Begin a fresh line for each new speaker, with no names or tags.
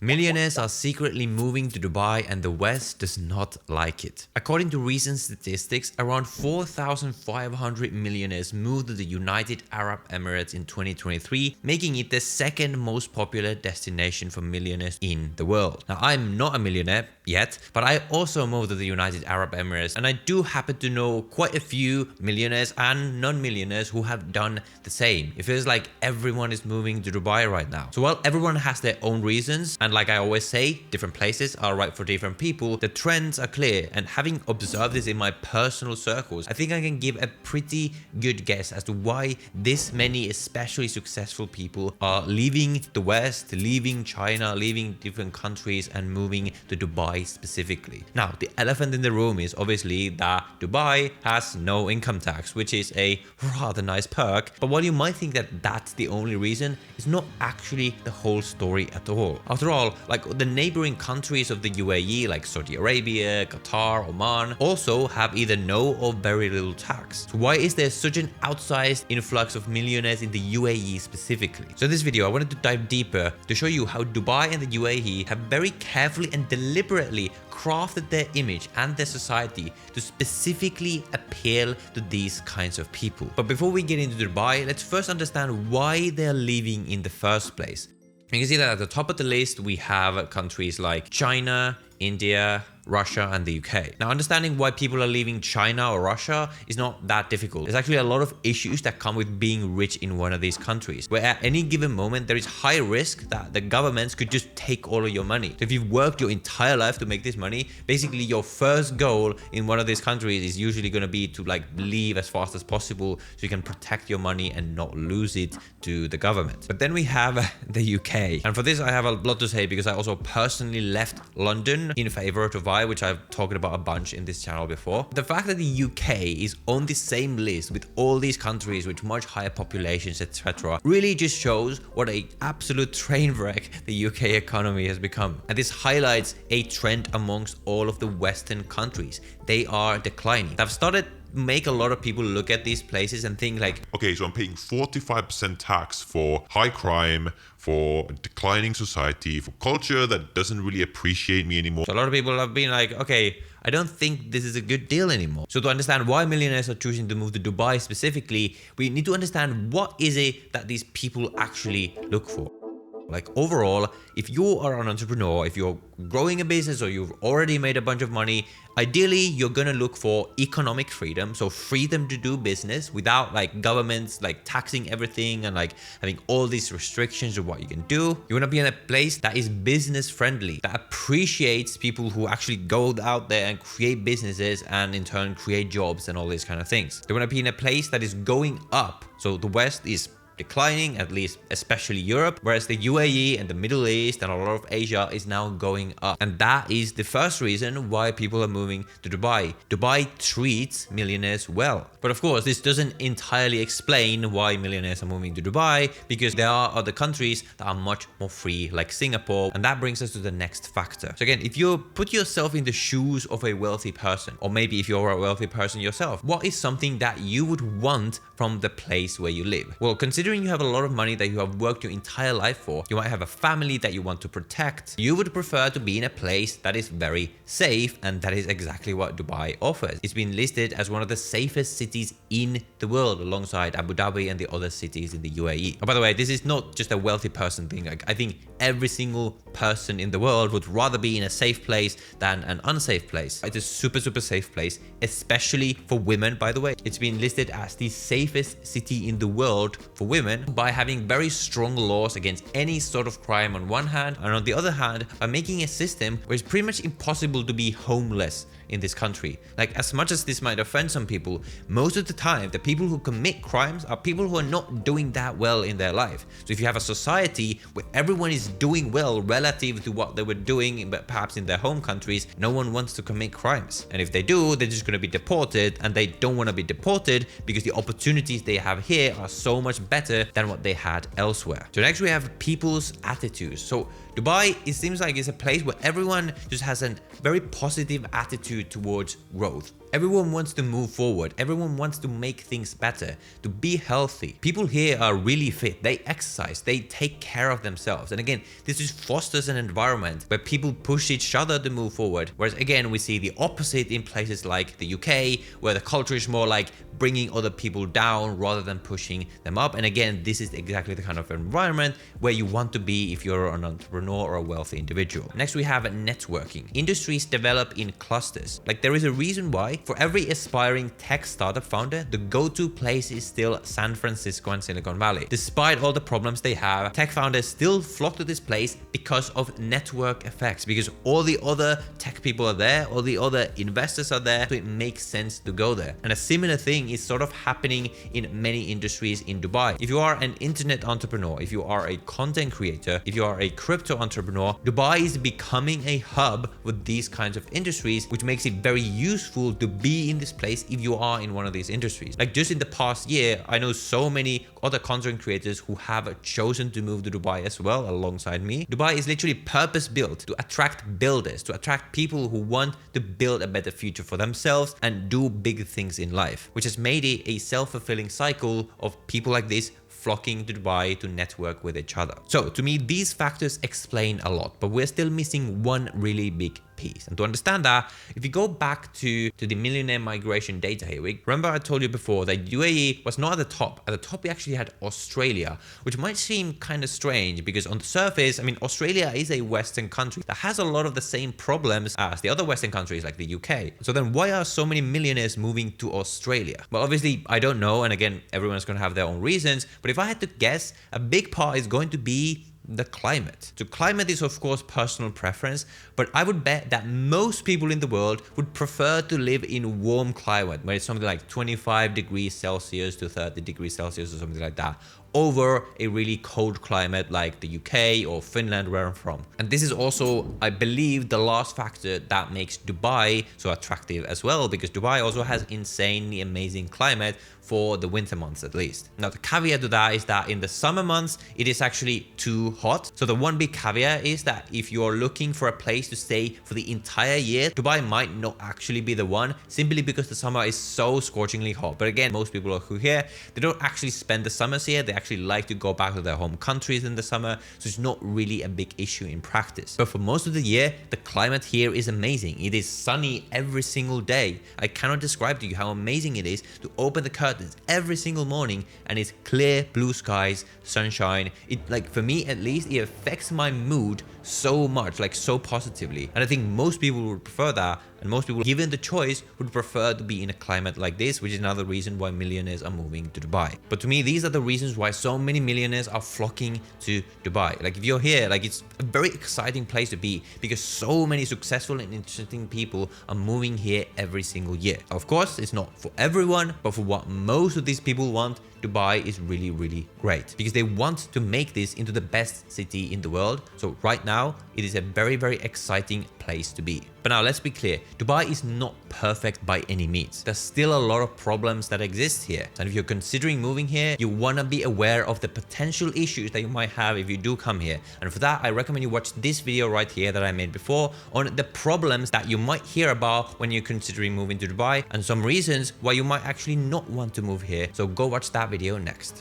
Millionaires are secretly moving to Dubai and the West does not like it. According to recent statistics, around 4,500 millionaires moved to the United Arab Emirates in 2023, making it the second most popular destination for millionaires in the world. Now, I'm not a millionaire yet, but I also moved to the United Arab Emirates, and I do happen to know quite a few millionaires and non-millionaires who have done the same. It feels like everyone is moving to Dubai right now. So while everyone has their own reasons, and like I always say, different places are right for different people, the trends are clear, and having observed this in my personal circles, I think I can give a pretty good guess as to why this many especially successful people are leaving the West, leaving China, leaving different countries and moving to Dubai specifically. Now, the elephant in the room is obviously that Dubai has no income tax, which is a rather nice perk, but while you might think that that's the only reason, it's not actually the whole story at all. After all, like the neighboring countries of the UAE like Saudi Arabia, Qatar, Oman also have either no or very little tax. So why is there such an outsized influx of millionaires in the UAE specifically? So in this video, I wanted to dive deeper to show you how Dubai and the UAE have very carefully and deliberately crafted their image and their society to specifically appeal to these kinds of people. But before we get into Dubai, let's first understand why they're leaving in the first place. You can see that at the top of the list, we have countries like China, India, Russia, and the UK. Now, understanding why people are leaving China or Russia is not that difficult. There's actually a lot of issues that come with being rich in one of these countries, where at any given moment, there is high risk that the governments could just take all of your money. So if you've worked your entire life to make this money, basically your first goal in one of these countries is usually going to be to like leave as fast as possible so you can protect your money and not lose it to the government. But then we have the UK. And for this, I have a lot to say because I also personally left London in favor of Dubai, which I've talked about a bunch in this channel before. The fact that the UK is on the same list with all these countries with much higher populations, etc., really just shows what an absolute train wreck the UK economy has become. And this highlights a trend amongst all of the Western countries. They are declining. I've started make a lot of people look at these places and think like,
okay, so I'm paying 45% tax for high crime, for declining society, for culture that doesn't really appreciate me anymore.
So a lot of people have been like, okay, I don't think this is a good deal anymore. So to understand why millionaires are choosing to move to Dubai specifically, we need to understand what is it that these people actually look for. Like overall, if you are an entrepreneur, if you're growing a business or you've already made a bunch of money, ideally you're gonna look for economic freedom. So freedom to do business without like governments like taxing everything and like having all these restrictions of what you can do. You wanna be in a place that is business friendly, that appreciates people who actually go out there and create businesses and in turn create jobs and all these kind of things. You wanna be in a place that is going up. So the West is declining, at least especially Europe, whereas the UAE and the Middle East and a lot of Asia is now going up. And that is the first reason why people are moving to Dubai. Dubai treats millionaires well. But of course, this doesn't entirely explain why millionaires are moving to Dubai, because there are other countries that are much more free, like Singapore. And that brings us to the next factor. So again, if you put yourself in the shoes of a wealthy person, or maybe if you're a wealthy person yourself, what is something that you would want from the place where you live? Well, considering you have a lot of money that you have worked your entire life for, you might have a family that you want to protect, you would prefer to be in a place that is very safe, and that is exactly what Dubai offers. It's been listed as one of the safest cities in the world alongside Abu Dhabi and the other cities in the UAE. Oh, by the way, this is not just a wealthy person thing. Like, I think every single person in the world would rather be in a safe place than an unsafe place. It's a super safe place, especially for women, by the way. It's been listed as the safest city in the world for women by having very strong laws against any sort of crime on one hand, and on the other hand, by making a system where it's pretty much impossible to be homeless in this country. Like, as much as this might offend some people, most of the time, the people who commit crimes are people who are not doing that well in their life. So if you have a society where everyone is doing well relative to what they were doing, but perhaps in their home countries, no one wants to commit crimes. And if they do, they're just going to be deported, and they don't want to be deported because the opportunities they have here are so much better than what they had elsewhere. So next we have people's attitudes. So Dubai, it seems like it's a place where everyone just has a very positive attitude towards growth. Everyone wants to move forward. Everyone wants to make things better, to be healthy. People here are really fit. They exercise, they take care of themselves. And again, this just fosters an environment where people push each other to move forward. Whereas again, we see the opposite in places like the UK, where the culture is more like bringing other people down rather than pushing them up. And again, this is exactly the kind of environment where you want to be if you're an entrepreneur or a wealthy individual. Next, we have networking. Industries develop in clusters. Like, there is a reason why for every aspiring tech startup founder, the go-to place is still San Francisco and Silicon Valley. Despite all the problems they have, tech founders still flock to this place because of network effects, because all the other tech people are there, all the other investors are there, so it makes sense to go there. And a similar thing is sort of happening in many industries in Dubai. If you are an internet entrepreneur, if you are a content creator, if you are a crypto entrepreneur, Dubai is becoming a hub with these kinds of industries, which makes it very useful to be in this place if you are in one of these industries. Like, just in the past year, I know so many other content creators who have chosen to move to Dubai as well alongside me. Dubai is literally purpose built to attract builders, to attract people who want to build a better future for themselves and do big things in life, which has made it a self-fulfilling cycle of people like this flocking to Dubai to network with each other. So to me, these factors explain a lot, but we're still missing one really big piece. And to understand that, if you go back to the millionaire migration data here, remember I told you before that UAE was not at the top. At the top, we actually had Australia, which might seem kind of strange because on the surface, I mean, Australia is a Western country that has a lot of the same problems as the other Western countries like the UK. So then why are so many millionaires moving to Australia? Well, obviously, I don't know. And again, everyone's going to have their own reasons. But if I had to guess, a big part is going to be the climate. So climate is of course personal preference, but I would bet that most people in the world would prefer to live in warm climate, where it's something like 25 degrees Celsius to 30 degrees Celsius or something like that, over a really cold climate like the UK or Finland, where I'm from. And this is also, I believe, the last factor that makes Dubai so attractive as well, because Dubai also has insanely amazing climate for the winter months at least. Now, the caveat to that is that in the summer months, it is actually too hot. So the one big caveat is that if you're looking for a place to stay for the entire year, Dubai might not actually be the one, simply because the summer is so scorchingly hot. But again, most people who are here, they don't actually spend the summers here. They actually like to go back to their home countries in the summer. So it's not really a big issue in practice. But for most of the year, the climate here is amazing. It is sunny every single day. I cannot describe to you how amazing it is to open the curtains every single morning and it's clear blue skies, sunshine. It, like, for me at least, it affects my mood so much, like so positively. And I think most people would prefer that, and most people, given the choice, would prefer to be in a climate like this, which is another reason why millionaires are moving to Dubai. But to me, these are the reasons why so many millionaires are flocking to Dubai. Like, if you're here, like, it's a very exciting place to be because so many successful and interesting people are moving here every single year. Of course, it's not for everyone, but for what most of these people want, Dubai is really, really great because they want to make this into the best city in the world. So right now, it is a very, very exciting place to be. But now let's be clear, Dubai is not perfect by any means. There's still a lot of problems that exist here. And if you're considering moving here, you want to be aware of the potential issues that you might have if you do come here. And for that, I recommend you watch this video right here that I made before on the problems that you might hear about when you're considering moving to Dubai and some reasons why you might actually not want to move here. So go watch that video next.